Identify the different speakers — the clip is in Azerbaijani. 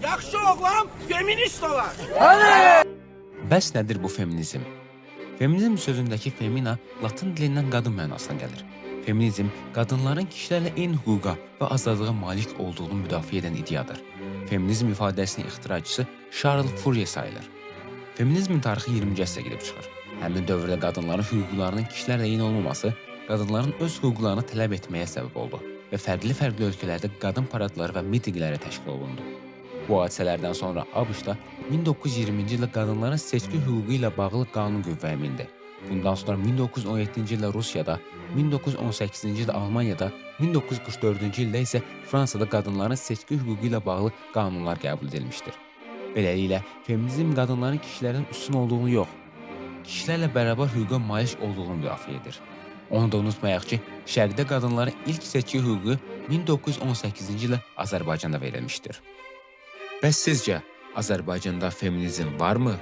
Speaker 1: Yaxşı oğlan feminist olar.
Speaker 2: Bəs nədir bu feminizm? Feminizm sözündəki femina latın dilindən qadın mənasına gəlir. Feminizm, qadınların kişilərlə eyni hüquqa və azadlığa malik olduğunu müdafiə edən ideyadır. Feminizm ifadəsinin ixtiraçısı Charles Fourier sayılır. Feminizmin tarixi 20-ci əsrə gedib çıxır. Həmin dövrdə qadınların hüquqlarının kişilərlə eyni olmaması, qadınların öz hüquqlarını tələb etməyə səbəb oldu və fərqli ölkələrdə qadın paradları və mitinqləri təşkil olundu. Bu hadisələrdən sonra ABŞ-da 1920-ci ildə qadınların seçki hüququ ilə bağlı qanun qüvvəyə mindi. Bundan sonra 1917-ci ildə Rusiyada, 1918-ci ildə Almaniyada, 1944-cü ildə isə Fransada qadınların seçki hüququ ilə bağlı qanunlar qəbul edilmişdir. Beləliklə, feminizm qadınların kişilərin üstün olduğunu yox, kişilərlə bərabər hüquqa malik olduğunu müdafiə edir. Onu da unutmayaq ki, Şərqdə qadınların ilk seçki hüququ 1918-ci ildə Azərbaycanda verilmişdir. Bəs sizcə, Azərbaycanda feminizm varmı?